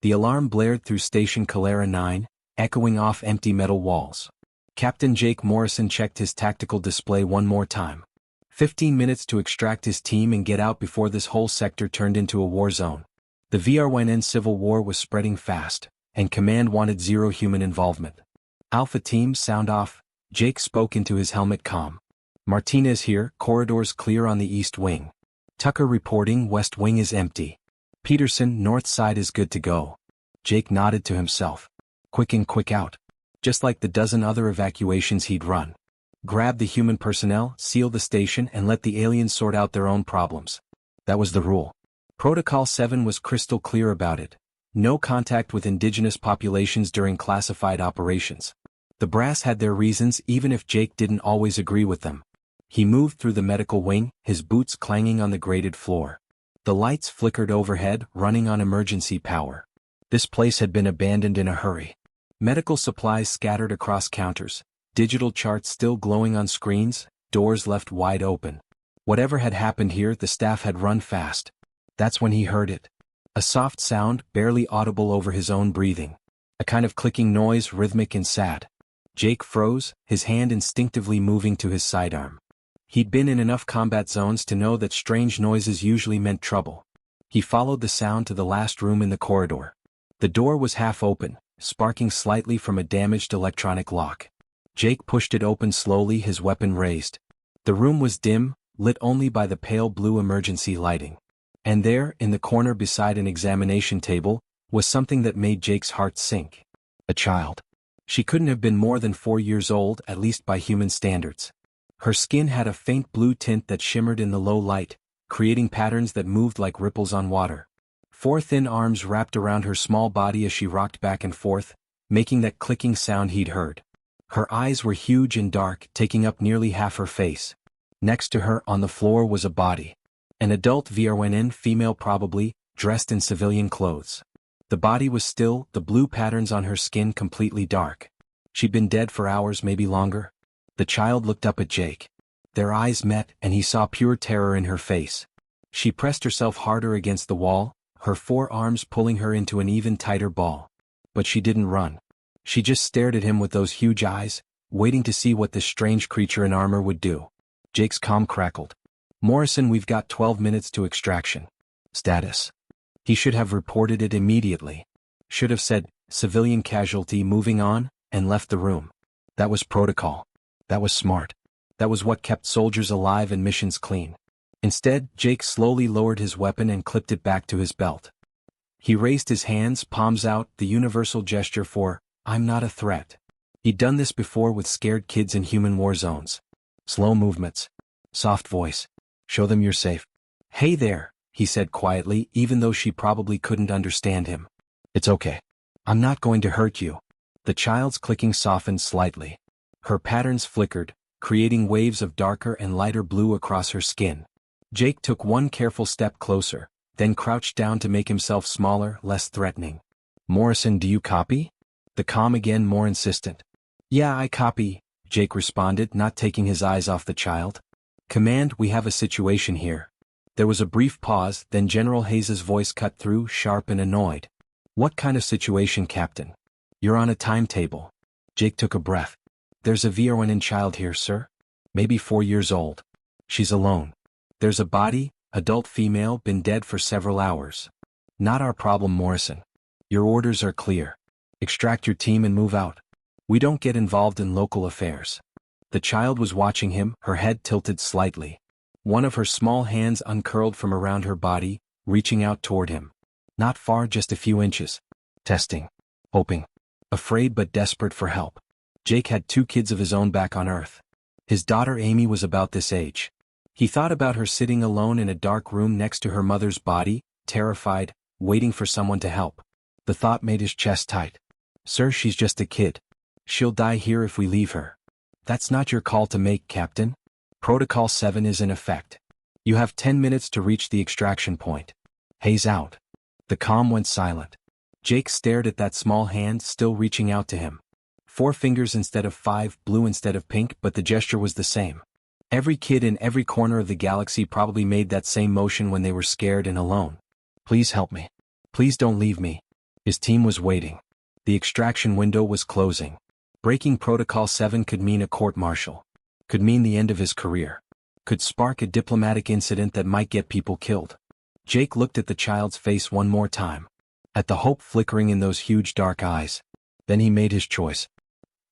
The alarm blared through Station Calera 9, echoing off empty metal walls. Captain Jake Morrison checked his tactical display one more time. 15 minutes to extract his team and get out before this whole sector turned into a war zone. The VRYN civil war was spreading fast, and Command wanted zero human involvement. Alpha Team, sound off, Jake spoke into his helmet comm. Martinez here, corridors clear on the east wing. Tucker reporting, west wing is empty. Peterson, north side is good to go. Jake nodded to himself. Quick in, quick out. Just like the dozen other evacuations he'd run. Grab the human personnel, seal the station, and let the aliens sort out their own problems. That was the rule. Protocol 7 was crystal clear about it. No contact with indigenous populations during classified operations. The brass had their reasons even if Jake didn't always agree with them. He moved through the medical wing, his boots clanging on the grated floor. The lights flickered overhead, running on emergency power. This place had been abandoned in a hurry. Medical supplies scattered across counters, digital charts still glowing on screens, doors left wide open. Whatever had happened here, the staff had run fast. That's when he heard it. A soft sound, barely audible over his own breathing. A kind of clicking noise, rhythmic and sad. Jake froze, his hand instinctively moving to his sidearm. He'd been in enough combat zones to know that strange noises usually meant trouble. He followed the sound to the last room in the corridor. The door was half open, sparking slightly from a damaged electronic lock. Jake pushed it open slowly, his weapon raised. The room was dim, lit only by the pale blue emergency lighting. And there, in the corner beside an examination table, was something that made Jake's heart sink. A child. She couldn't have been more than 4 years old, at least by human standards. Her skin had a faint blue tint that shimmered in the low light, creating patterns that moved like ripples on water. 4 thin arms wrapped around her small body as she rocked back and forth, making that clicking sound he'd heard. Her eyes were huge and dark, taking up nearly half her face. Next to her, on the floor, was a body. An adult VRWN, female probably, dressed in civilian clothes. The body was still, the blue patterns on her skin completely dark. She'd been dead for hours, maybe longer. The child looked up at Jake. Their eyes met, and he saw pure terror in her face. She pressed herself harder against the wall, her 4 arms pulling her into an even tighter ball. But she didn't run. She just stared at him with those huge eyes, waiting to see what this strange creature in armor would do. Jake's comm crackled. Morrison, we've got 12 minutes to extraction. Status. He should have reported it immediately. Should have said, civilian casualty, moving on, and left the room. That was protocol. That was smart. That was what kept soldiers alive and missions clean. Instead, Jake slowly lowered his weapon and clipped it back to his belt. He raised his hands, palms out, the universal gesture for, I'm not a threat. He'd done this before with scared kids in human war zones. Slow movements. Soft voice. Show them you're safe. Hey there, he said quietly, even though she probably couldn't understand him. It's okay. I'm not going to hurt you. The child's clicking softened slightly. Her patterns flickered, creating waves of darker and lighter blue across her skin. Jake took one careful step closer, then crouched down to make himself smaller, less threatening. Morrison, do you copy? The comm again, more insistent. Yeah, I copy, Jake responded, not taking his eyes off the child. Command, we have a situation here. There was a brief pause, then General Hayes's voice cut through, sharp and annoyed. What kind of situation, Captain? You're on a timetable. Jake took a breath. There's a VRWN child here, sir. Maybe 4 years old. She's alone. There's a body, adult female, been dead for several hours. Not our problem, Morrison. Your orders are clear. Extract your team and move out. We don't get involved in local affairs. The child was watching him, her head tilted slightly. One of her small hands uncurled from around her body, reaching out toward him. Not far, just a few inches. Testing. Hoping. Afraid but desperate for help. Jake had 2 kids of his own back on Earth. His daughter Amy was about this age. He thought about her sitting alone in a dark room next to her mother's body, terrified, waiting for someone to help. The thought made his chest tight. Sir, she's just a kid. She'll die here if we leave her. That's not your call to make, Captain. Protocol 7 is in effect. You have 10 minutes to reach the extraction point. Hayes out. The comm went silent. Jake stared at that small hand still reaching out to him. 4 fingers instead of 5, blue instead of pink, but the gesture was the same. Every kid in every corner of the galaxy probably made that same motion when they were scared and alone. Please help me. Please don't leave me. His team was waiting. The extraction window was closing. Breaking Protocol 7 could mean a court-martial. Could mean the end of his career. Could spark a diplomatic incident that might get people killed. Jake looked at the child's face one more time. At the hope flickering in those huge dark eyes. Then he made his choice.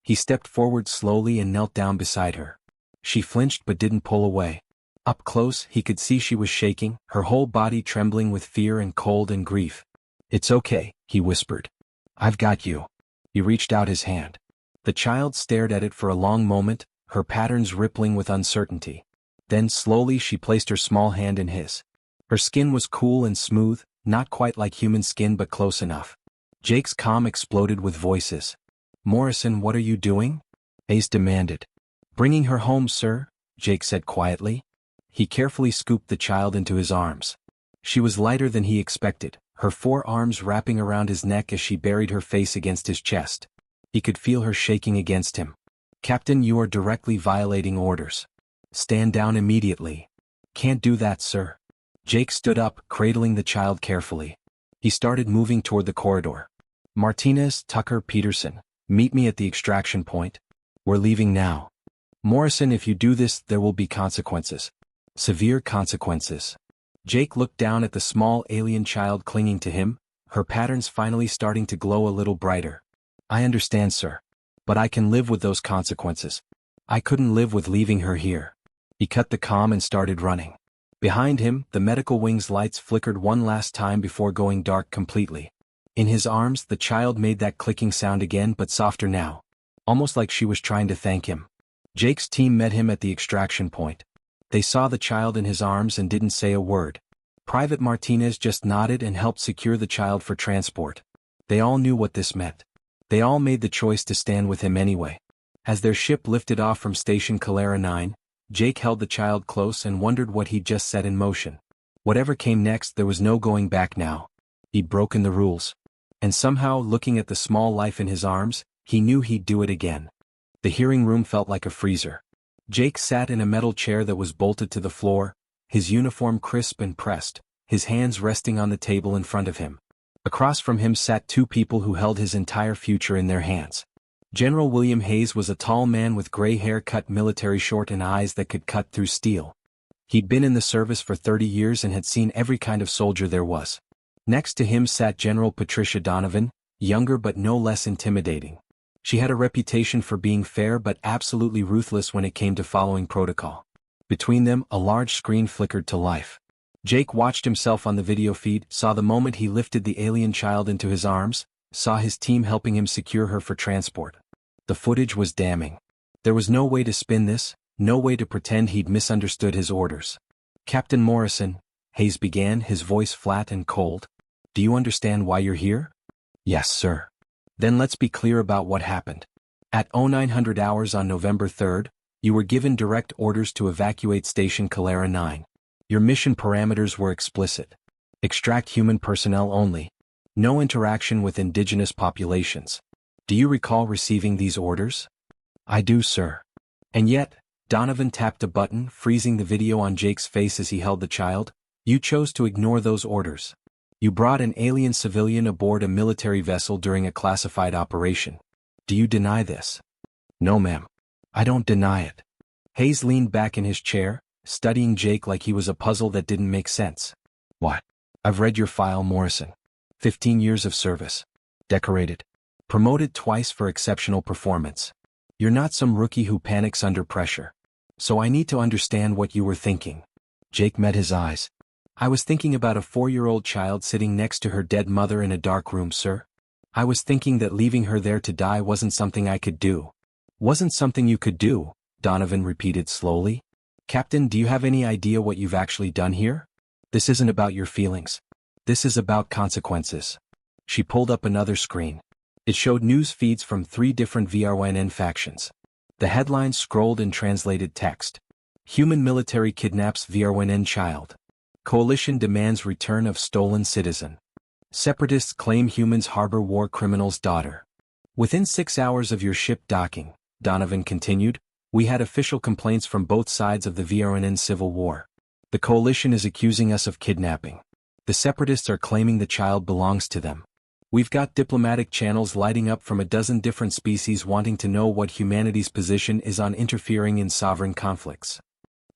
He stepped forward slowly and knelt down beside her. She flinched but didn't pull away. Up close, he could see she was shaking, her whole body trembling with fear and cold and grief. "It's okay," he whispered. "I've got you." He reached out his hand. The child stared at it for a long moment, her patterns rippling with uncertainty. Then slowly she placed her small hand in his. Her skin was cool and smooth, not quite like human skin but close enough. Jake's calm exploded with voices. "Morrison, what are you doing?" Hayes demanded. "Bringing her home, sir," Jake said quietly. He carefully scooped the child into his arms. She was lighter than he expected, her 4 arms wrapping around his neck as she buried her face against his chest. He could feel her shaking against him. "Captain, you are directly violating orders. Stand down immediately." "Can't do that, sir." Jake stood up, cradling the child carefully. He started moving toward the corridor. "Martinez, Tucker, Peterson, meet me at the extraction point. We're leaving now. Morrison, if you do this, there will be consequences. Severe consequences." Jake looked down at the small alien child clinging to him, her patterns finally starting to glow a little brighter. "I understand, sir. But I can live with those consequences. I couldn't live with leaving her here." He cut the comm and started running. Behind him, the medical wing's lights flickered one last time before going dark completely. In his arms, the child made that clicking sound again but softer now. Almost like she was trying to thank him. Jake's team met him at the extraction point. They saw the child in his arms and didn't say a word. Private Martinez just nodded and helped secure the child for transport. They all knew what this meant. They all made the choice to stand with him anyway. As their ship lifted off from Station Calera 9, Jake held the child close and wondered what he'd just set in motion. Whatever came next, there was no going back now. He'd broken the rules. And somehow, looking at the small life in his arms, he knew he'd do it again. The hearing room felt like a freezer. Jake sat in a metal chair that was bolted to the floor, his uniform crisp and pressed, his hands resting on the table in front of him. Across from him sat 2 people who held his entire future in their hands. General William Hayes was a tall man with gray hair cut military short and eyes that could cut through steel. He'd been in the service for 30 years and had seen every kind of soldier there was. Next to him sat General Patricia Donovan, younger but no less intimidating. She had a reputation for being fair but absolutely ruthless when it came to following protocol. Between them, a large screen flickered to life. Jake watched himself on the video feed, saw the moment he lifted the alien child into his arms, saw his team helping him secure her for transport. The footage was damning. There was no way to spin this, no way to pretend he'd misunderstood his orders. "Captain Morrison," Hayes began, his voice flat and cold. "Do you understand why you're here?" "Yes, sir." "Then let's be clear about what happened. At 0900 hours on November 3rd, you were given direct orders to evacuate Station Calera 9. Your mission parameters were explicit. Extract human personnel only. No interaction with indigenous populations. Do you recall receiving these orders?" "I do, sir." "And yet," Donovan tapped a button, freezing the video on Jake's face as he held the child, "you chose to ignore those orders. You brought an alien civilian aboard a military vessel during a classified operation. Do you deny this?" "No, ma'am. I don't deny it." Hayes leaned back in his chair, studying Jake like he was a puzzle that didn't make sense. "What?" "I've read your file, Morrison. 15 years of service. Decorated. Promoted twice for exceptional performance. You're not some rookie who panics under pressure. So I need to understand what you were thinking." Jake met his eyes. "I was thinking about a 4-year-old child sitting next to her dead mother in a dark room, sir. I was thinking that leaving her there to die wasn't something I could do." "Wasn't something you could do," Donovan repeated slowly. "Captain, do you have any idea what you've actually done here? This isn't about your feelings. This is about consequences." She pulled up another screen. It showed news feeds from 3 different VRNN factions. The headlines scrolled in translated text. "Human military kidnaps VRNN child. Coalition demands return of stolen citizen. Separatists claim humans harbor war criminals' daughter." "Within 6 hours of your ship docking," Donovan continued, "we had official complaints from both sides of the VRNN civil war. The coalition is accusing us of kidnapping. The separatists are claiming the child belongs to them. We've got diplomatic channels lighting up from a dozen different species wanting to know what humanity's position is on interfering in sovereign conflicts.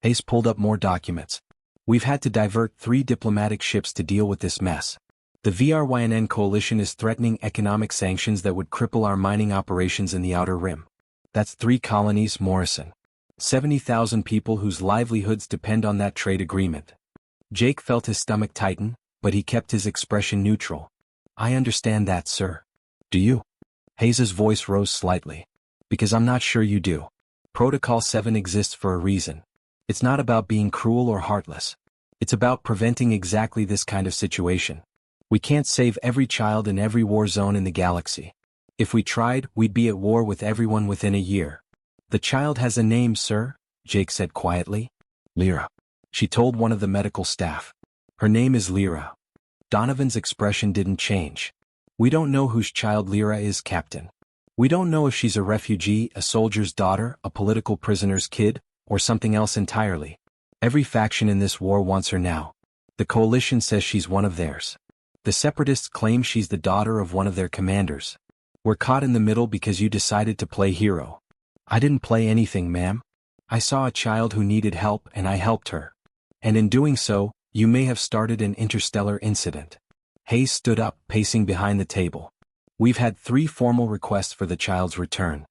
Hayes pulled up more documents. We've had to divert 3 diplomatic ships to deal with this mess. The VRYNN coalition is threatening economic sanctions that would cripple our mining operations in the Outer Rim. That's 3 colonies, Morrison. 70,000 people whose livelihoods depend on that trade agreement. Jake felt his stomach tighten, but he kept his expression neutral. I understand that, sir. Do you? Hayes's voice rose slightly. Because I'm not sure you do. Protocol 7 exists for a reason. It's not about being cruel or heartless. It's about preventing exactly this kind of situation. We can't save every child in every war zone in the galaxy. If we tried, we'd be at war with everyone within a year. The child has a name, sir, Jake said quietly. Lyra. She told one of the medical staff. Her name is Lyra. Donovan's expression didn't change. We don't know whose child Lyra is, Captain. We don't know if she's a refugee, a soldier's daughter, a political prisoner's kid, or something else entirely. Every faction in this war wants her now. The coalition says she's one of theirs. The separatists claim she's the daughter of one of their commanders. We're caught in the middle because you decided to play hero. I didn't play anything, ma'am. I saw a child who needed help and I helped her. And in doing so, you may have started an interstellar incident. Hayes stood up, pacing behind the table. We've had 3 formal requests for the child's return.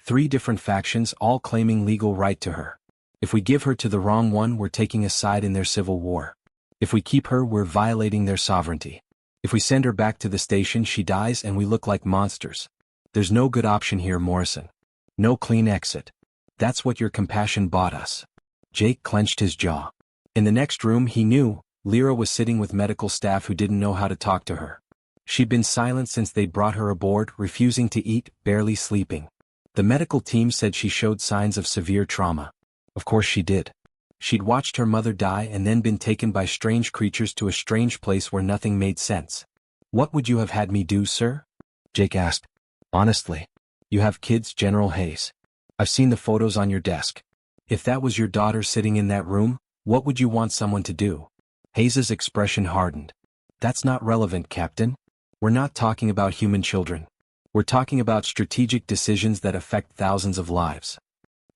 3 different factions all claiming legal right to her. If we give her to the wrong one, we're taking a side in their civil war. If we keep her, we're violating their sovereignty. If we send her back to the station, she dies and we look like monsters. There's no good option here, Morrison. No clean exit. That's what your compassion bought us. Jake clenched his jaw. In the next room, he knew, Lyra was sitting with medical staff who didn't know how to talk to her. She'd been silent since they'd brought her aboard, refusing to eat, barely sleeping. The medical team said she showed signs of severe trauma. Of course she did. She'd watched her mother die and then been taken by strange creatures to a strange place where nothing made sense. What would you have had me do, sir? Jake asked. Honestly. You have kids, General Hayes. I've seen the photos on your desk. If that was your daughter sitting in that room, what would you want someone to do? Hayes's expression hardened. That's not relevant, Captain. We're not talking about human children. We're talking about strategic decisions that affect thousands of lives.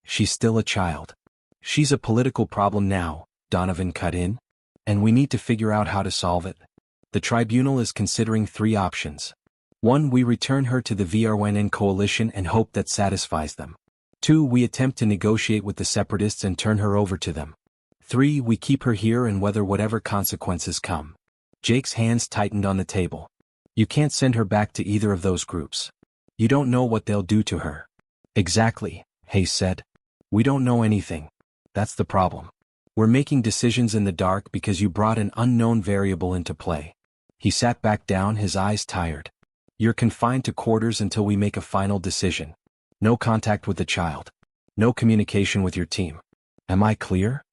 She's still a child. She's a political problem now, Donovan cut in. And we need to figure out how to solve it. The tribunal is considering 3 options. 1. We return her to the VRYNN coalition and hope that satisfies them. 2. We attempt to negotiate with the separatists and turn her over to them. 3. We keep her here and weather whatever consequences come. Jake's hands tightened on the table. You can't send her back to either of those groups. You don't know what they'll do to her. Exactly, Hayes said. We don't know anything. That's the problem. We're making decisions in the dark because you brought an unknown variable into play. He sat back down, his eyes tired. You're confined to quarters until we make a final decision. No contact with the child. No communication with your team. Am I clear?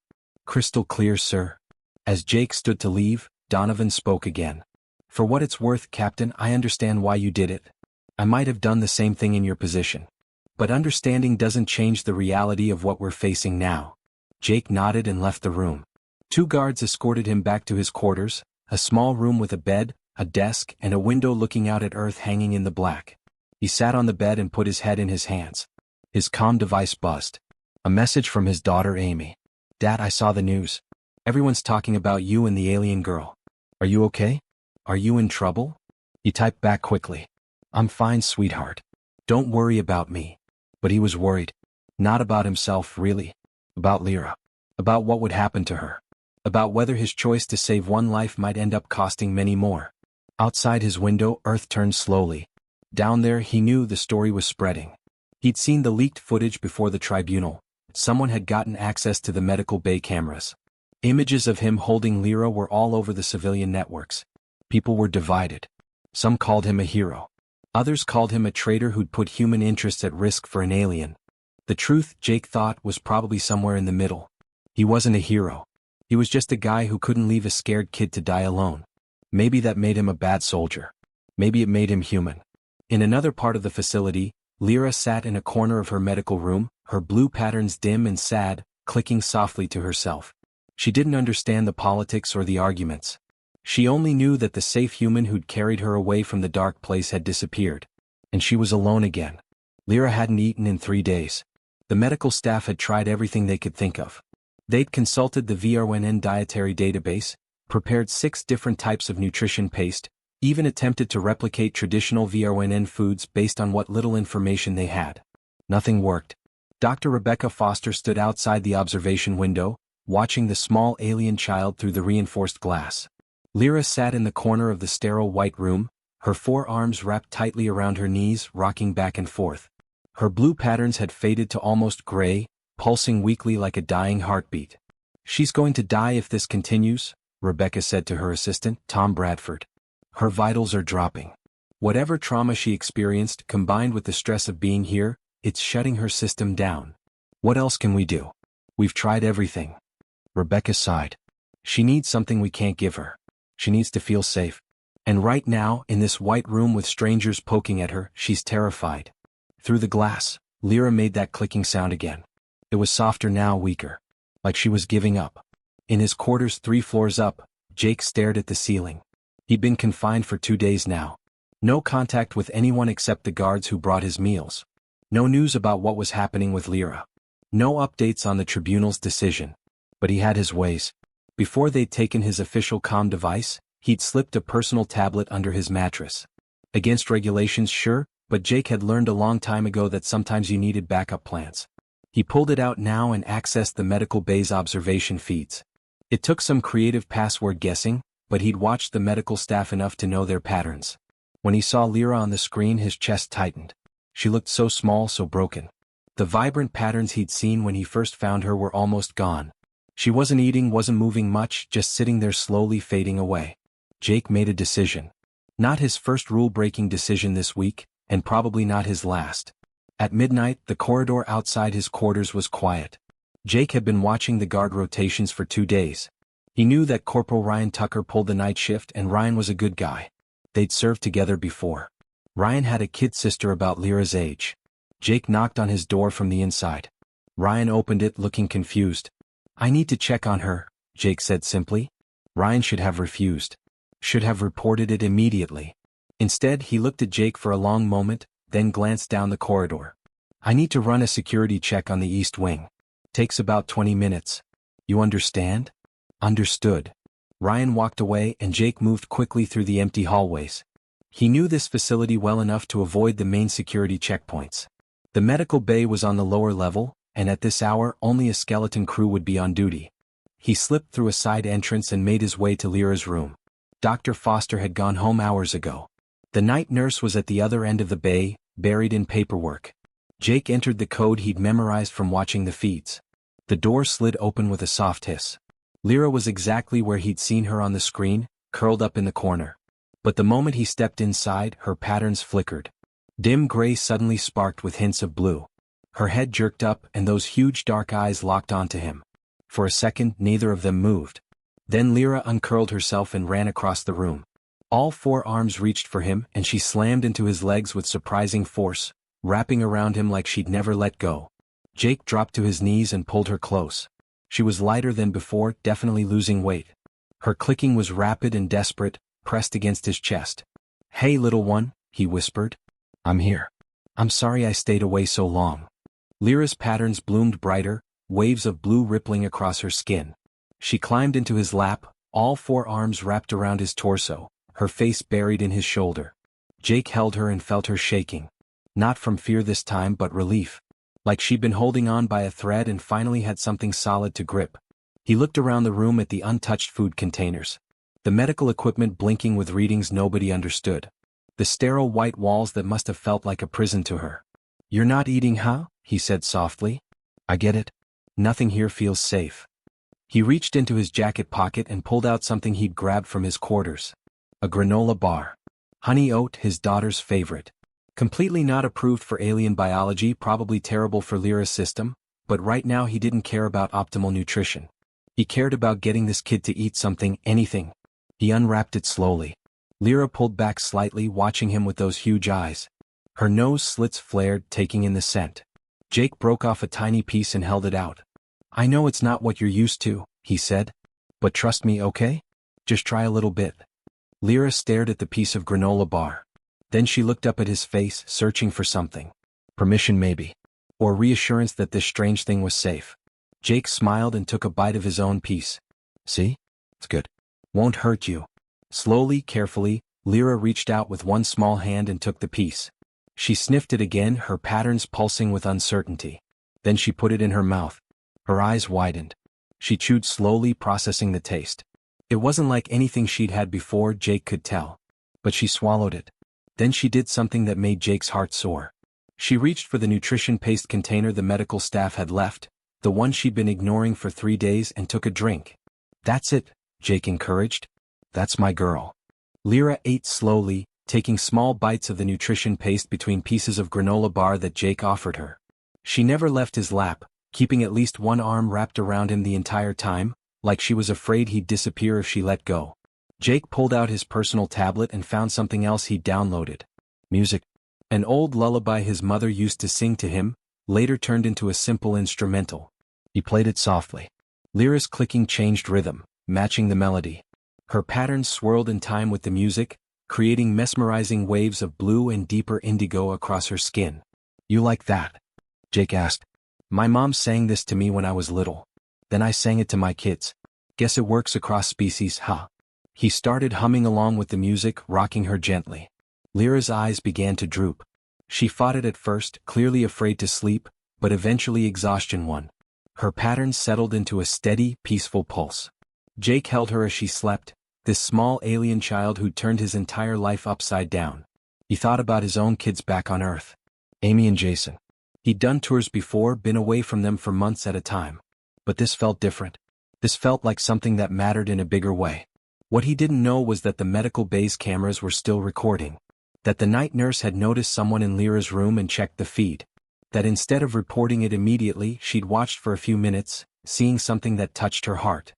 Crystal clear, sir. As Jake stood to leave, Donovan spoke again. For what it's worth, Captain, I understand why you did it. I might have done the same thing in your position. But understanding doesn't change the reality of what we're facing now. Jake nodded and left the room. 2 guards escorted him back to his quarters, a small room with a bed, a desk, and a window looking out at Earth hanging in the black. He sat on the bed and put his head in his hands. His comm device buzzed. A message from his daughter Amy. Dad, I saw the news. Everyone's talking about you and the alien girl. Are you okay? Are you in trouble? He typed back quickly. I'm fine, sweetheart. Don't worry about me. But he was worried. Not about himself, really. About Lyra. About what would happen to her. About whether his choice to save one life might end up costing many more. Outside his window, Earth turned slowly. Down there, he knew the story was spreading. He'd seen the leaked footage before the tribunal. Someone had gotten access to the medical bay cameras. Images of him holding Lyra were all over the civilian networks. People were divided. Some called him a hero. Others called him a traitor who'd put human interests at risk for an alien. The truth, Jake thought, was probably somewhere in the middle. He wasn't a hero. He was just a guy who couldn't leave a scared kid to die alone. Maybe that made him a bad soldier. Maybe it made him human. In another part of the facility, Lyra sat in a corner of her medical room, her blue patterns dim and sad, clicking softly to herself. She didn't understand the politics or the arguments. She only knew that the safe human who'd carried her away from the dark place had disappeared. And she was alone again. Lyra hadn't eaten in 3 days. The medical staff had tried everything they could think of. They'd consulted the VRNN dietary database, prepared 6 different types of nutrition paste, even attempted to replicate traditional VRNN foods based on what little information they had. Nothing worked. Dr. Rebecca Foster stood outside the observation window, watching the small alien child through the reinforced glass. Lyra sat in the corner of the sterile white room, her 4 arms wrapped tightly around her knees, rocking back and forth. Her blue patterns had faded to almost gray, pulsing weakly like a dying heartbeat. "She's going to die if this continues," Rebecca said to her assistant, Tom Bradford. "Her vitals are dropping. Whatever trauma she experienced, combined with the stress of being here, it's shutting her system down. What else can we do? We've tried everything." Rebecca sighed. "She needs something we can't give her. She needs to feel safe. And right now, in this white room with strangers poking at her, she's terrified." Through the glass, Lyra made that clicking sound again. It was softer now, weaker. Like she was giving up. In his quarters 3 floors up, Jake stared at the ceiling. He'd been confined for 2 days now. No contact with anyone except the guards who brought his meals. No news about what was happening with Lyra. No updates on the tribunal's decision. But he had his ways. Before they'd taken his official comm device, he'd slipped a personal tablet under his mattress. Against regulations, sure, but Jake had learned a long time ago that sometimes you needed backup plans. He pulled it out now and accessed the medical bay's observation feeds. It took some creative password guessing, but he'd watched the medical staff enough to know their patterns. When he saw Lyra on the screen, his chest tightened. She looked so small, so broken. The vibrant patterns he'd seen when he first found her were almost gone. She wasn't eating, wasn't moving much, just sitting there slowly fading away. Jake made a decision. Not his first rule-breaking decision this week, and probably not his last. At midnight, the corridor outside his quarters was quiet. Jake had been watching the guard rotations for 2 days. He knew that Corporal Ryan Tucker pulled the night shift, and Ryan was a good guy. They'd served together before. Ryan had a kid sister about Lyra's age. Jake knocked on his door from the inside. Ryan opened it, looking confused. "I need to check on her," Jake said simply. Ryan should have refused. Should have reported it immediately. Instead, he looked at Jake for a long moment, then glanced down the corridor. "I need to run a security check on the east wing. Takes about 20 minutes. You understand?" "Understood." Ryan walked away and Jake moved quickly through the empty hallways. He knew this facility well enough to avoid the main security checkpoints. The medical bay was on the lower level, and at this hour only a skeleton crew would be on duty. He slipped through a side entrance and made his way to Lyra's room. Dr. Foster had gone home hours ago. The night nurse was at the other end of the bay, buried in paperwork. Jake entered the code he'd memorized from watching the feeds. The door slid open with a soft hiss. Lyra was exactly where he'd seen her on the screen, curled up in the corner. But the moment he stepped inside, her patterns flickered. Dim gray suddenly sparked with hints of blue. Her head jerked up and those huge dark eyes locked onto him. For a second, neither of them moved. Then Lyra uncurled herself and ran across the room. All 4 arms reached for him and she slammed into his legs with surprising force, wrapping around him like she'd never let go. Jake dropped to his knees and pulled her close. She was lighter than before, definitely losing weight. Her clicking was rapid and desperate, pressed against his chest. "Hey, little one," he whispered. "I'm here. I'm sorry I stayed away so long." Lyra's patterns bloomed brighter, waves of blue rippling across her skin. She climbed into his lap, all 4 arms wrapped around his torso, her face buried in his shoulder. Jake held her and felt her shaking. Not from fear this time, but relief. Like she'd been holding on by a thread and finally had something solid to grip. He looked around the room at the untouched food containers. The medical equipment blinking with readings nobody understood. The sterile white walls that must have felt like a prison to her. "You're not eating, huh?" he said softly. "I get it. Nothing here feels safe." He reached into his jacket pocket and pulled out something he'd grabbed from his quarters. A granola bar. Honey oat, his daughter's favorite. Completely not approved for alien biology, probably terrible for Lyra's system, but right now he didn't care about optimal nutrition. He cared about getting this kid to eat something, anything. He unwrapped it slowly. Lyra pulled back slightly, watching him with those huge eyes. Her nose slits flared, taking in the scent. Jake broke off a tiny piece and held it out. "I know it's not what you're used to," he said. "But trust me, okay?" Just try a little bit. Lyra stared at the piece of granola bar. Then she looked up at his face, searching for something. Permission maybe. Or reassurance that this strange thing was safe. Jake smiled and took a bite of his own piece. See? It's good. Won't hurt you. Slowly, carefully, Lyra reached out with one small hand and took the piece. She sniffed it again, her patterns pulsing with uncertainty. Then she put it in her mouth. Her eyes widened. She chewed slowly, processing the taste. It wasn't like anything she'd had before, Jake could tell. But she swallowed it. Then she did something that made Jake's heart soar. She reached for the nutrition paste container the medical staff had left, the one she'd been ignoring for 3 days, and took a drink. That's it, Jake encouraged. That's my girl. Lyra ate slowly, taking small bites of the nutrition paste between pieces of granola bar that Jake offered her. She never left his lap, keeping at least one arm wrapped around him the entire time, like she was afraid he'd disappear if she let go. Jake pulled out his personal tablet and found something else he'd downloaded. Music. An old lullaby his mother used to sing to him, later turned into a simple instrumental. He played it softly. Lyra's clicking changed rhythm, matching the melody. Her patterns swirled in time with the music, creating mesmerizing waves of blue and deeper indigo across her skin. You like that? Jake asked. My mom sang this to me when I was little. Then I sang it to my kids. Guess it works across species, huh? He started humming along with the music, rocking her gently. Lyra's eyes began to droop. She fought it at first, clearly afraid to sleep, but eventually exhaustion won. Her patterns settled into a steady, peaceful pulse. Jake held her as she slept, this small alien child who'd turned his entire life upside down. He thought about his own kids back on Earth. Amy and Jason. He'd done tours before, been away from them for months at a time. But this felt different. This felt like something that mattered in a bigger way. What he didn't know was that the medical bay's cameras were still recording. That the night nurse had noticed someone in Lyra's room and checked the feed. That instead of reporting it immediately, she'd watched for a few minutes, seeing something that touched her heart.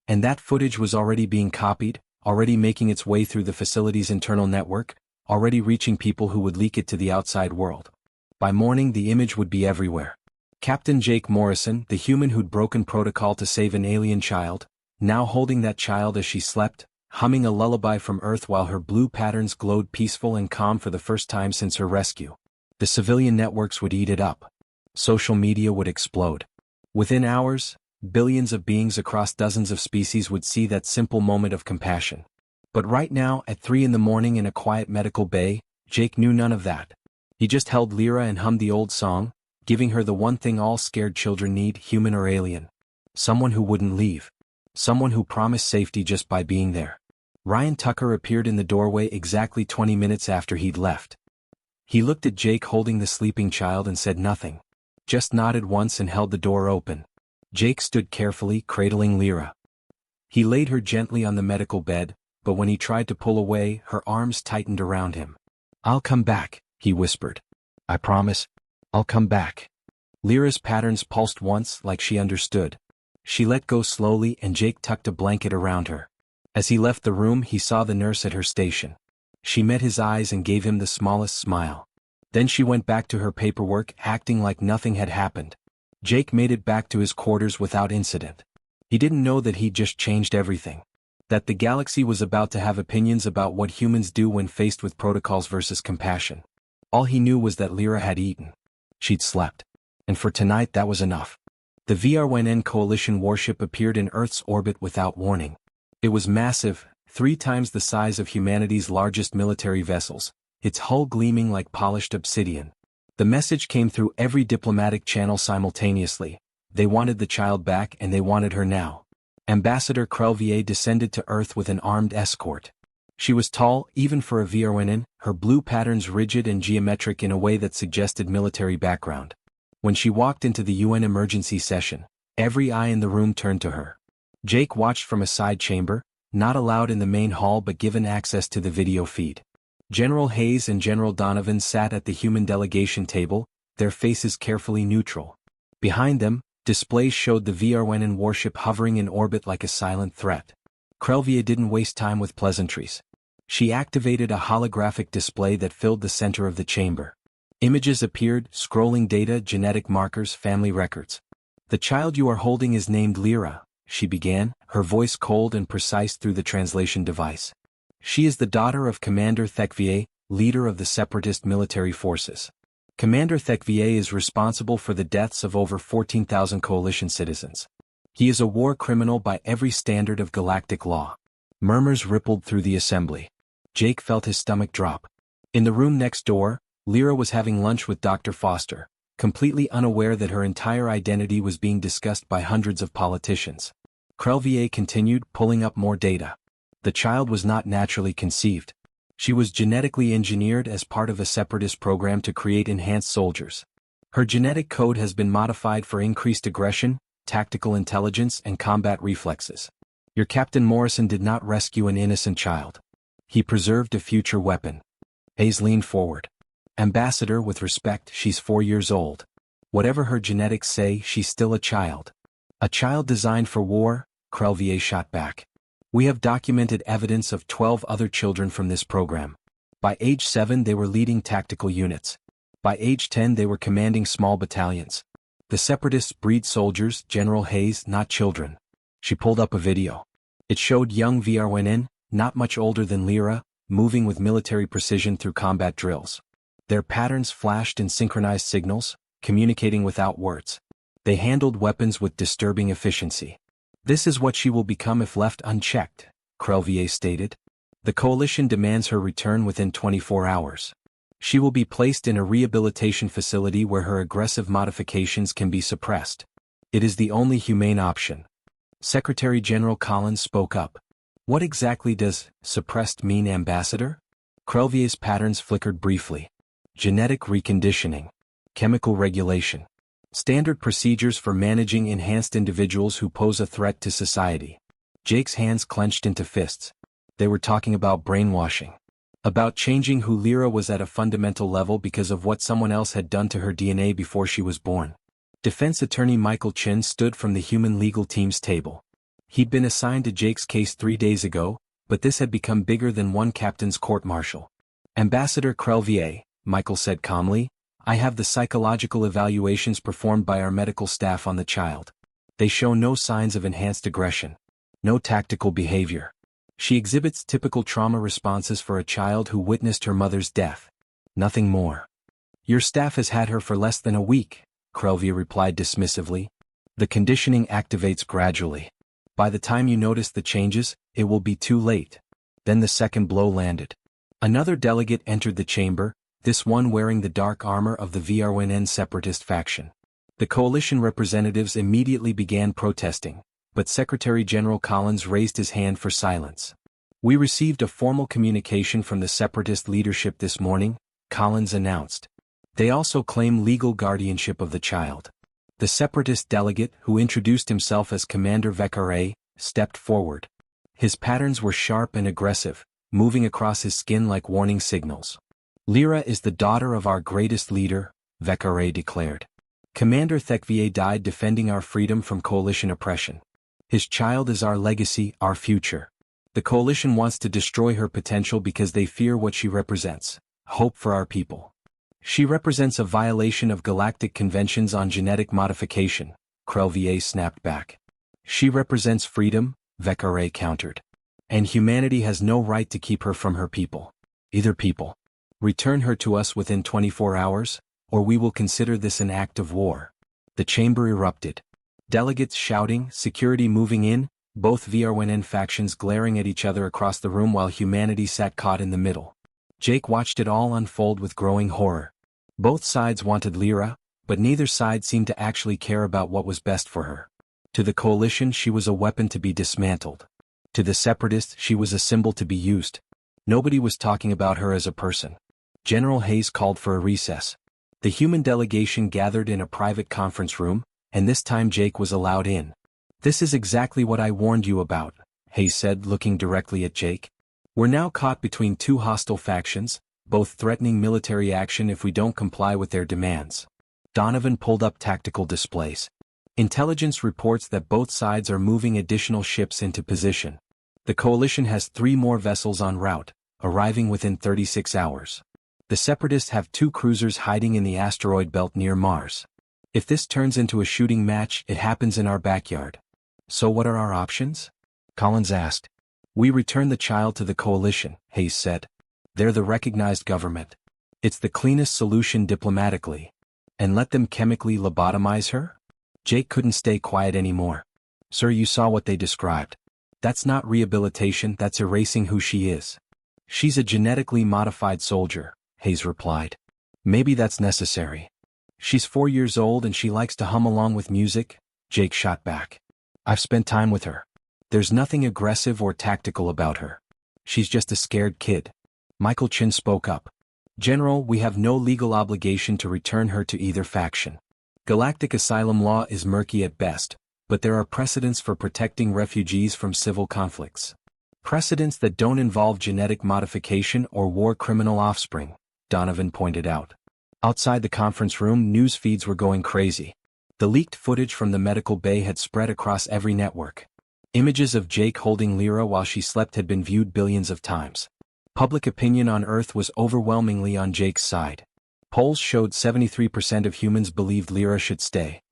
And that footage was already being copied, already making its way through the facility's internal network, already reaching people who would leak it to the outside world. By morning the image would be everywhere. Captain Jake Morrison, the human who'd broken protocol to save an alien child, now holding that child as she slept, humming a lullaby from Earth while her blue patterns glowed peaceful and calm for the first time since her rescue. The civilian networks would eat it up. Social media would explode. Within hours, billions of beings across dozens of species would see that simple moment of compassion. But right now, at 3 a.m. in a quiet medical bay, Jake knew none of that. He just held Lyra and hummed the old song, giving her the one thing all scared children need, human or alien. Someone who wouldn't leave. Someone who promised safety just by being there. Ryan Tucker appeared in the doorway exactly 20 minutes after he'd left. He looked at Jake holding the sleeping child and said nothing. Just nodded once and held the door open. Jake stood carefully, cradling Lyra. He laid her gently on the medical bed, but when he tried to pull away, her arms tightened around him. I'll come back, he whispered. I promise. I'll come back. Lyra's patterns pulsed once, like she understood. She let go slowly and Jake tucked a blanket around her. As he left the room, he saw the nurse at her station. She met his eyes and gave him the smallest smile. Then she went back to her paperwork, acting like nothing had happened. Jake made it back to his quarters without incident. He didn't know that he'd just changed everything. That the galaxy was about to have opinions about what humans do when faced with protocols versus compassion. All he knew was that Lyra had eaten. She'd slept. And for tonight that was enough. The VRNN coalition warship appeared in Earth's orbit without warning. It was massive, 3 times the size of humanity's largest military vessels, its hull gleaming like polished obsidian. The message came through every diplomatic channel simultaneously. They wanted the child back and they wanted her now. Ambassador Crelvier descended to Earth with an armed escort. She was tall, even for a VRNN, her blue patterns rigid and geometric in a way that suggested military background. When she walked into the UN emergency session, every eye in the room turned to her. Jake watched from a side chamber, not allowed in the main hall but given access to the video feed. General Hayes and General Donovan sat at the human delegation table, their faces carefully neutral. Behind them, displays showed the VRNN warship hovering in orbit like a silent threat. Crelvier didn't waste time with pleasantries. She activated a holographic display that filled the center of the chamber. Images appeared, scrolling data, genetic markers, family records. The child you are holding is named Lyra, she began, her voice cold and precise through the translation device. She is the daughter of Commander Thekvier, leader of the Separatist military forces. Commander Thekvier is responsible for the deaths of over 14,000 coalition citizens. He is a war criminal by every standard of galactic law. Murmurs rippled through the assembly. Jake felt his stomach drop. In the room next door, Lyra was having lunch with Dr. Foster, completely unaware that her entire identity was being discussed by hundreds of politicians. Crelvier continued, pulling up more data. The child was not naturally conceived. She was genetically engineered as part of a separatist program to create enhanced soldiers. Her genetic code has been modified for increased aggression, tactical intelligence, and combat reflexes. Your Captain Morrison did not rescue an innocent child. He preserved a future weapon. Hayes leaned forward. Ambassador, with respect, she's 4 years old. Whatever her genetics say, she's still a child. A child designed for war, Crelvier shot back. We have documented evidence of 12 other children from this program. By age 7 they were leading tactical units. By age 10 they were commanding small battalions. The Separatists breed soldiers, General Hayes, not children. She pulled up a video. It showed young VRWNN, not much older than Lyra, moving with military precision through combat drills. Their patterns flashed in synchronized signals, communicating without words. They handled weapons with disturbing efficiency. This is what she will become if left unchecked, Crelvier stated. The coalition demands her return within 24 hours. She will be placed in a rehabilitation facility where her aggressive modifications can be suppressed. It is the only humane option. Secretary General Collins spoke up. What exactly does suppressed mean, Ambassador? Crelvier's patterns flickered briefly. Genetic reconditioning. Chemical regulation. Standard procedures for managing enhanced individuals who pose a threat to society. Jake's hands clenched into fists. They were talking about brainwashing. About changing who Lyra was at a fundamental level because of what someone else had done to her DNA before she was born. Defense attorney Michael Chin stood from the human legal team's table. He'd been assigned to Jake's case 3 days ago, but this had become bigger than one captain's court-martial. Ambassador Crelvier, Michael said calmly, I have the psychological evaluations performed by our medical staff on the child. They show no signs of enhanced aggression. No tactical behavior. She exhibits typical trauma responses for a child who witnessed her mother's death. Nothing more. Your staff has had her for less than a week, Crelvier replied dismissively. The conditioning activates gradually. By the time you notice the changes, it will be too late. Then the second blow landed. Another delegate entered the chamber, this one wearing the dark armor of the VRWNN separatist faction. The coalition representatives immediately began protesting, but Secretary General Collins raised his hand for silence. We received a formal communication from the separatist leadership this morning, Collins announced. They also claim legal guardianship of the child. The separatist delegate, who introduced himself as Commander Vekare, stepped forward. His patterns were sharp and aggressive, moving across his skin like warning signals. Lyra is the daughter of our greatest leader, Vekare declared. Commander Thekvier died defending our freedom from coalition oppression. His child is our legacy, our future. The coalition wants to destroy her potential because they fear what she represents, hope for our people. She represents a violation of galactic conventions on genetic modification, Crelvier snapped back. She represents freedom, Vekare countered. And humanity has no right to keep her from her people. Either people. Return her to us within 24 hours, or we will consider this an act of war. The chamber erupted. Delegates shouting, security moving in, both VRWNN factions glaring at each other across the room while humanity sat caught in the middle. Jake watched it all unfold with growing horror. Both sides wanted Lyra, but neither side seemed to actually care about what was best for her. To the coalition she was a weapon to be dismantled. To the separatists she was a symbol to be used. Nobody was talking about her as a person. General Hayes called for a recess. The human delegation gathered in a private conference room, and this time Jake was allowed in. This is exactly what I warned you about, Hayes said, looking directly at Jake. We're now caught between two hostile factions, both threatening military action if we don't comply with their demands. Donovan pulled up tactical displays. Intelligence reports that both sides are moving additional ships into position. The coalition has 3 more vessels en route, arriving within 36 hours. The separatists have 2 cruisers hiding in the asteroid belt near Mars. If this turns into a shooting match, it happens in our backyard. So what are our options? Collins asked. We return the child to the coalition, Hayes said. They're the recognized government. It's the cleanest solution diplomatically. And let them chemically lobotomize her? Jake couldn't stay quiet anymore. Sir, you saw what they described. That's not rehabilitation, that's erasing who she is. She's a genetically modified soldier, Hayes replied. Maybe that's necessary. She's 4 years old and she likes to hum along with music, Jake shot back. I've spent time with her. There's nothing aggressive or tactical about her. She's just a scared kid. Michael Chin spoke up. General, we have no legal obligation to return her to either faction. Galactic asylum law is murky at best, but there are precedents for protecting refugees from civil conflicts. Precedents that don't involve genetic modification or war criminal offspring, Donovan pointed out. Outside the conference room, news feeds were going crazy. The leaked footage from the medical bay had spread across every network. Images of Jake holding Lyra while she slept had been viewed billions of times. Public opinion on Earth was overwhelmingly on Jake's side. Polls showed 73% of humans believed Lyra should stay.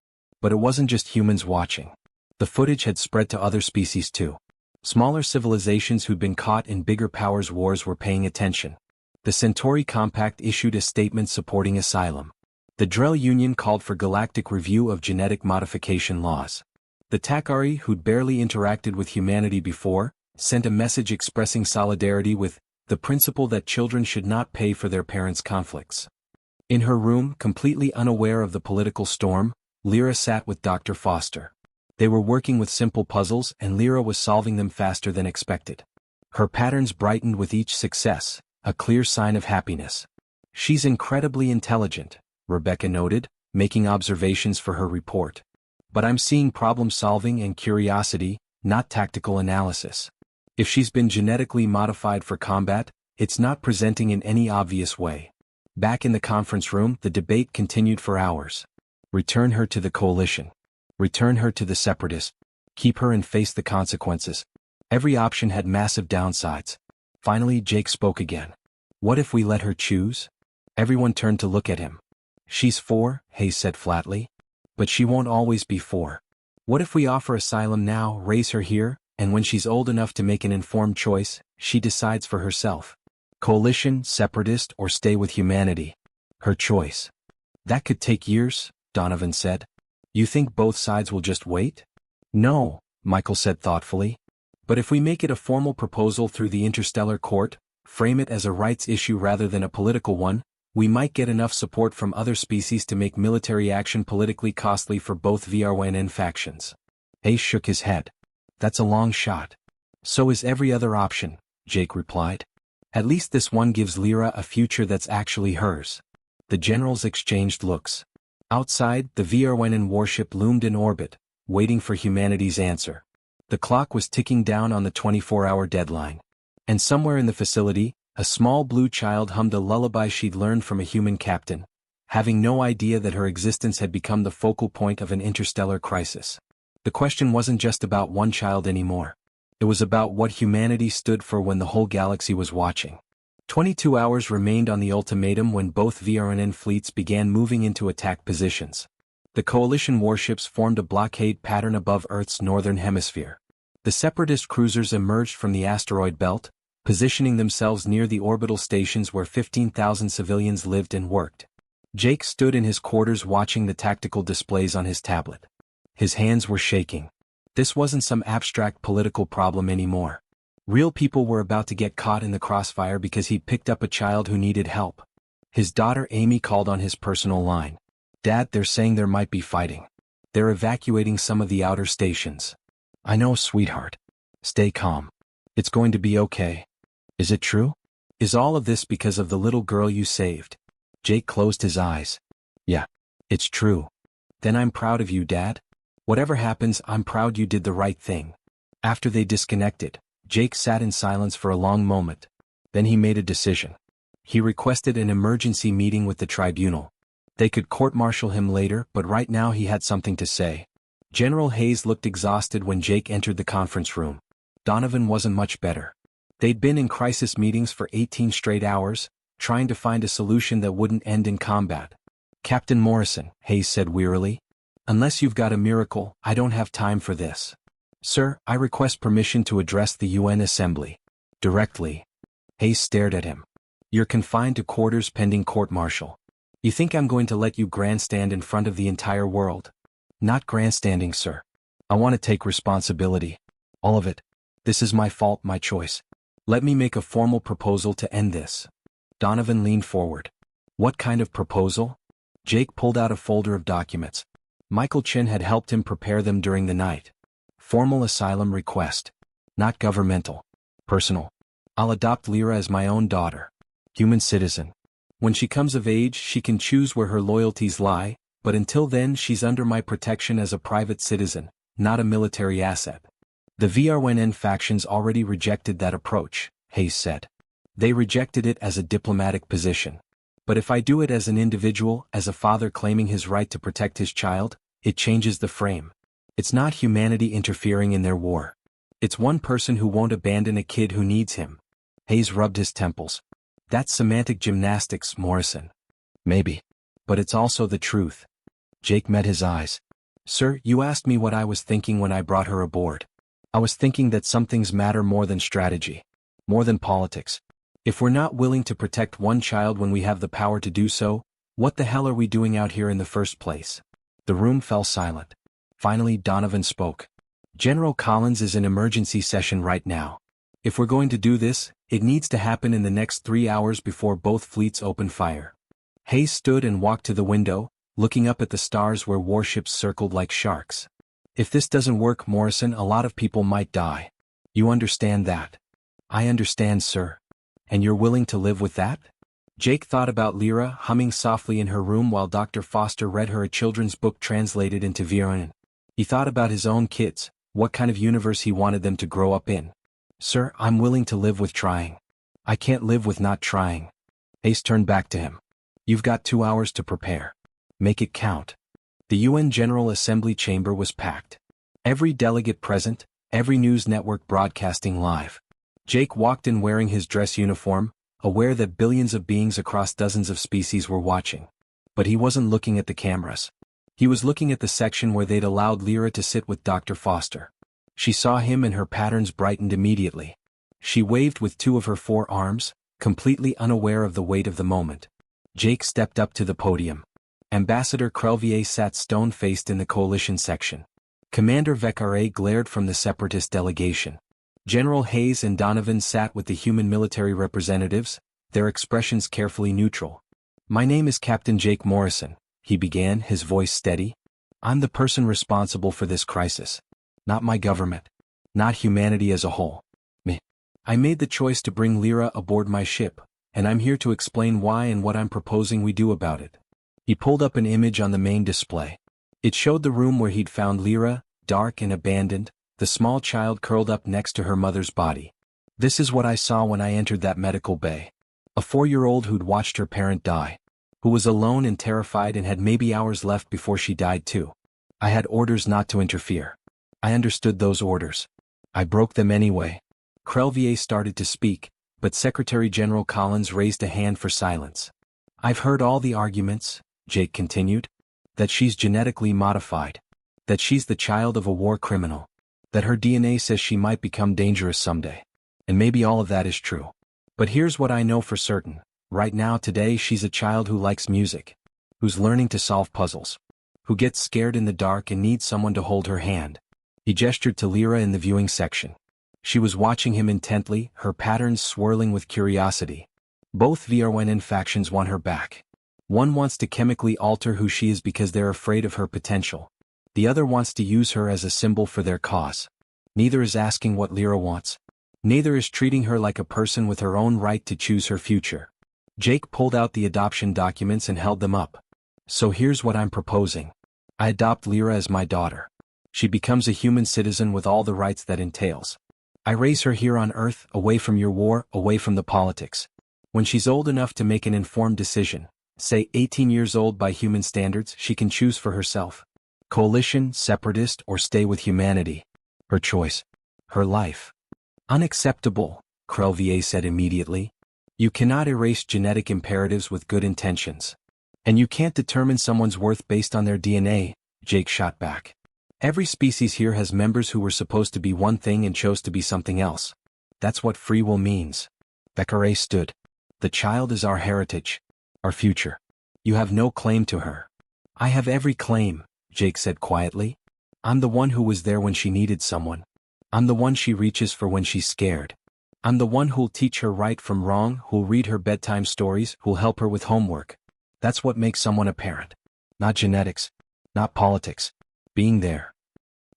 But it wasn't just humans watching. The footage had spread to other species too. Smaller civilizations who'd been caught in bigger powers' wars were paying attention. The Centauri Compact issued a statement supporting asylum. The Drell Union called for galactic review of genetic modification laws. The Takari, who'd barely interacted with humanity before, sent a message expressing solidarity with the principle that children should not pay for their parents' conflicts. In her room, completely unaware of the political storm, Lyra sat with Dr. Foster. They were working with simple puzzles and Lyra was solving them faster than expected. Her patterns brightened with each success, a clear sign of happiness. She's incredibly intelligent, Rebecca noted, making observations for her report. But I'm seeing problem-solving and curiosity, not tactical analysis. If she's been genetically modified for combat, it's not presenting in any obvious way. Back in the conference room, the debate continued for hours. Return her to the coalition. Return her to the separatists. Keep her and face the consequences. Every option had massive downsides. Finally, Jake spoke again. What if we let her choose? Everyone turned to look at him. She's 4, Hayes said flatly. But she won't always be 4. What if we offer asylum now, raise her here, and when she's old enough to make an informed choice, she decides for herself? Coalition, separatist, or stay with humanity? Her choice. That could take years, Donovan said. You think both sides will just wait? No, Michael said thoughtfully. But if we make it a formal proposal through the Interstellar Court, frame it as a rights issue rather than a political one, we might get enough support from other species to make military action politically costly for both VRWN factions. Hayes shook his head. That's a long shot. So is every other option, Jake replied. At least this one gives Lyra a future that's actually hers. The generals exchanged looks. Outside, the VRWN warship loomed in orbit, waiting for humanity's answer. The clock was ticking down on the 24-hour deadline. And somewhere in the facility, a small blue child hummed a lullaby she'd learned from a human captain, having no idea that her existence had become the focal point of an interstellar crisis. The question wasn't just about one child anymore. It was about what humanity stood for when the whole galaxy was watching. 22 hours remained on the ultimatum when both VRNN fleets began moving into attack positions. The coalition warships formed a blockade pattern above Earth's northern hemisphere. The separatist cruisers emerged from the asteroid belt, positioning themselves near the orbital stations where 15,000 civilians lived and worked. Jake stood in his quarters watching the tactical displays on his tablet. His hands were shaking. This wasn't some abstract political problem anymore. Real people were about to get caught in the crossfire because he picked up a child who needed help. His daughter Amy called on his personal line. Dad, they're saying there might be fighting. They're evacuating some of the outer stations. I know, sweetheart. Stay calm. It's going to be okay. Is it true? Is all of this because of the little girl you saved? Jake closed his eyes. Yeah, it's true. Then I'm proud of you, Dad. Whatever happens, I'm proud you did the right thing. After they disconnected, Jake sat in silence for a long moment. Then he made a decision. He requested an emergency meeting with the tribunal. They could court-martial him later, but right now he had something to say. General Hayes looked exhausted when Jake entered the conference room. Donovan wasn't much better. They'd been in crisis meetings for 18 straight hours, trying to find a solution that wouldn't end in combat. Captain Morrison, Hayes said wearily. Unless you've got a miracle, I don't have time for this. Sir, I request permission to address the UN Assembly. Directly. Hayes stared at him. You're confined to quarters pending court-martial. You think I'm going to let you grandstand in front of the entire world? Not grandstanding, sir. I want to take responsibility. All of it. This is my fault, my choice. Let me make a formal proposal to end this. Donovan leaned forward. What kind of proposal? Jake pulled out a folder of documents. Michael Chen had helped him prepare them during the night. Formal asylum request. Not governmental. Personal. I'll adopt Lyra as my own daughter. Human citizen. When she comes of age, she can choose where her loyalties lie, but until then she's under my protection as a private citizen, not a military asset. The VRNN factions already rejected that approach, Hayes said. They rejected it as a diplomatic position. But if I do it as an individual, as a father claiming his right to protect his child, it changes the frame. It's not humanity interfering in their war. It's one person who won't abandon a kid who needs him. Hayes rubbed his temples. That's semantic gymnastics, Morrison. Maybe. But it's also the truth. Jake met his eyes. Sir, you asked me what I was thinking when I brought her aboard. I was thinking that some things matter more than strategy. More than politics. If we're not willing to protect one child when we have the power to do so, what the hell are we doing out here in the first place? The room fell silent. Finally, Donovan spoke. General Collins is in emergency session right now. If we're going to do this, it needs to happen in the next 3 hours before both fleets open fire. Hayes stood and walked to the window, looking up at the stars where warships circled like sharks. If this doesn't work, Morrison, a lot of people might die. You understand that? I understand, sir. And you're willing to live with that? Jake thought about Lyra humming softly in her room while Dr. Foster read her a children's book translated into VRN. He thought about his own kids, what kind of universe he wanted them to grow up in. Sir, I'm willing to live with trying. I can't live with not trying. Ace turned back to him. You've got 2 hours to prepare. Make it count. The UN General Assembly chamber was packed. Every delegate present, every news network broadcasting live. Jake walked in wearing his dress uniform, aware that billions of beings across dozens of species were watching. But he wasn't looking at the cameras. He was looking at the section where they'd allowed Lyra to sit with Dr. Foster. She saw him and her patterns brightened immediately. She waved with 2 of her 4 arms, completely unaware of the weight of the moment. Jake stepped up to the podium. Ambassador Crelvier sat stone-faced in the coalition section. Commander Vecare glared from the separatist delegation. General Hayes and Donovan sat with the human military representatives, their expressions carefully neutral. My name is Captain Jake Morrison, he began, his voice steady. I'm the person responsible for this crisis. Not my government. Not humanity as a whole. Me. I made the choice to bring Lyra aboard my ship, and I'm here to explain why and what I'm proposing we do about it. He pulled up an image on the main display. It showed the room where he'd found Lyra, dark and abandoned, the small child curled up next to her mother's body. This is what I saw when I entered that medical bay. A 4-year-old who'd watched her parent die. Who was alone and terrified and had maybe hours left before she died too. I had orders not to interfere. I understood those orders. I broke them anyway. Crelvier started to speak, but Secretary General Collins raised a hand for silence. I've heard all the arguments, Jake continued. That she's genetically modified. That she's the child of a war criminal. That her DNA says she might become dangerous someday. And maybe all of that is true. But here's what I know for certain. Right now today she's a child who likes music. Who's learning to solve puzzles. Who gets scared in the dark and needs someone to hold her hand. He gestured to Lyra in the viewing section. She was watching him intently, her patterns swirling with curiosity. Both VRNN factions want her back. One wants to chemically alter who she is because they're afraid of her potential. The other wants to use her as a symbol for their cause. Neither is asking what Lyra wants. Neither is treating her like a person with her own right to choose her future. Jake pulled out the adoption documents and held them up. So here's what I'm proposing. I adopt Lyra as my daughter. She becomes a human citizen with all the rights that entails. I raise her here on Earth, away from your war, away from the politics. When she's old enough to make an informed decision, say 18 years old by human standards, she can choose for herself. Coalition, separatist, or stay with humanity. Her choice. Her life. Unacceptable, Crelvier said immediately. You cannot erase genetic imperatives with good intentions. And you can't determine someone's worth based on their DNA, Jake shot back. Every species here has members who were supposed to be one thing and chose to be something else. That's what free will means. Beccare stood. The child is our heritage. Our future. You have no claim to her. I have every claim, Jake said quietly. I'm the one who was there when she needed someone. I'm the one she reaches for when she's scared. I'm the one who'll teach her right from wrong, who'll read her bedtime stories, who'll help her with homework. That's what makes someone a parent. Not genetics. Not politics. Being there.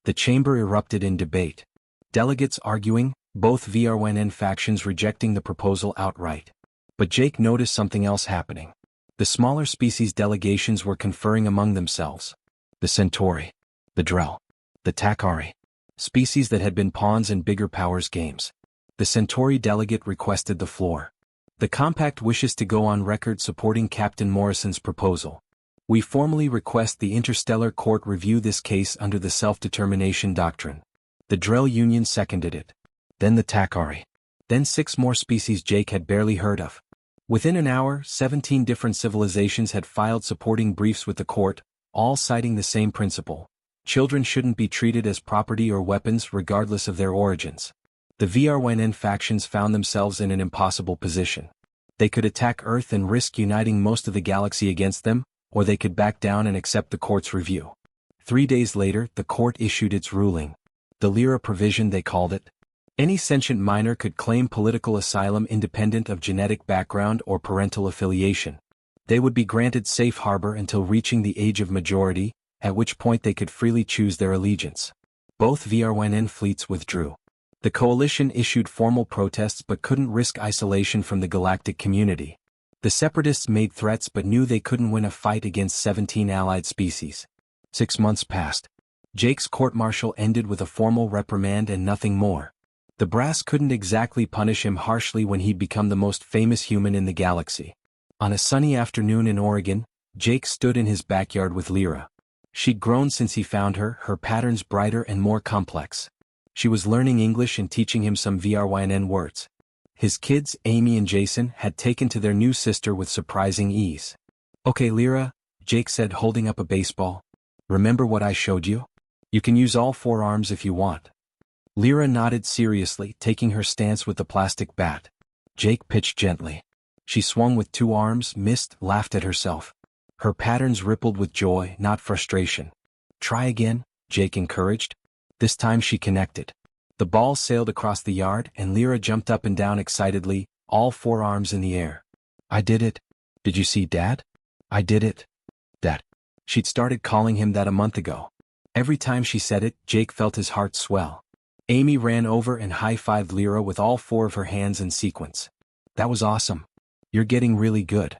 The chamber erupted in debate. Delegates arguing, both VRNN factions rejecting the proposal outright. But Jake noticed something else happening. The smaller species delegations were conferring among themselves. The Centauri. The Drell. The Takari. Species that had been pawns in bigger powers games. The Centauri delegate requested the floor. The compact wishes to go on record supporting Captain Morrison's proposal. We formally request the Interstellar Court review this case under the self-determination doctrine. The Drell Union seconded it. Then the Takari. Then 6 more species Jake had barely heard of. Within an hour, 17 different civilizations had filed supporting briefs with the court, all citing the same principle. Children shouldn't be treated as property or weapons regardless of their origins. The VRNN factions found themselves in an impossible position. They could attack Earth and risk uniting most of the galaxy against them, or they could back down and accept the court's review. 3 days later, the court issued its ruling. The Lyra provision, they called it. Any sentient minor could claim political asylum independent of genetic background or parental affiliation. They would be granted safe harbor until reaching the age of majority, at which point they could freely choose their allegiance. Both VRNN fleets withdrew. The coalition issued formal protests but couldn't risk isolation from the galactic community. The separatists made threats but knew they couldn't win a fight against 17 allied species. 6 months passed. Jake's court-martial ended with a formal reprimand and nothing more. The brass couldn't exactly punish him harshly when he'd become the most famous human in the galaxy. On a sunny afternoon in Oregon, Jake stood in his backyard with Lyra. She'd grown since he found her, her patterns brighter and more complex. She was learning English and teaching him some VRNN words. His kids, Amy and Jason, had taken to their new sister with surprising ease. Okay, Lyra, Jake said, holding up a baseball. Remember what I showed you? You can use all 4 arms if you want. Lyra nodded seriously, taking her stance with the plastic bat. Jake pitched gently. She swung with 2 arms, missed, laughed at herself. Her patterns rippled with joy, not frustration. Try again, Jake encouraged. This time she connected. The ball sailed across the yard and Lyra jumped up and down excitedly, all 4 arms in the air. I did it. Did you see, Dad? I did it. Dad. She'd started calling him that a month ago. Every time she said it, Jake felt his heart swell. Amy ran over and high-fived Lyra with all 4 of her hands in sequence. That was awesome. You're getting really good.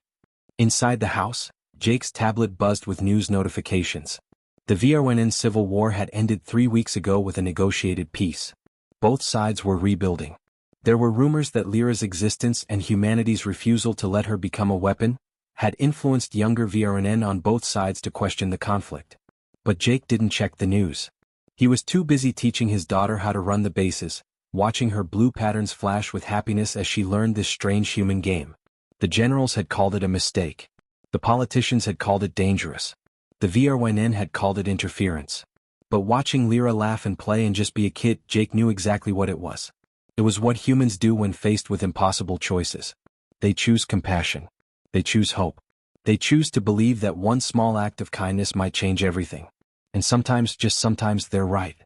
Inside the house, Jake's tablet buzzed with news notifications. The VRNN civil war had ended 3 weeks ago with a negotiated peace. Both sides were rebuilding. There were rumors that Lyra's existence and humanity's refusal to let her become a weapon had influenced younger VRNN on both sides to question the conflict. But Jake didn't check the news. He was too busy teaching his daughter how to run the bases, watching her blue patterns flash with happiness as she learned this strange human game. The generals had called it a mistake. The politicians had called it dangerous. The VRNN had called it interference. But watching Lyra laugh and play and just be a kid, Jake knew exactly what it was. It was what humans do when faced with impossible choices. They choose compassion. They choose hope. They choose to believe that one small act of kindness might change everything. And sometimes, just sometimes, they're right.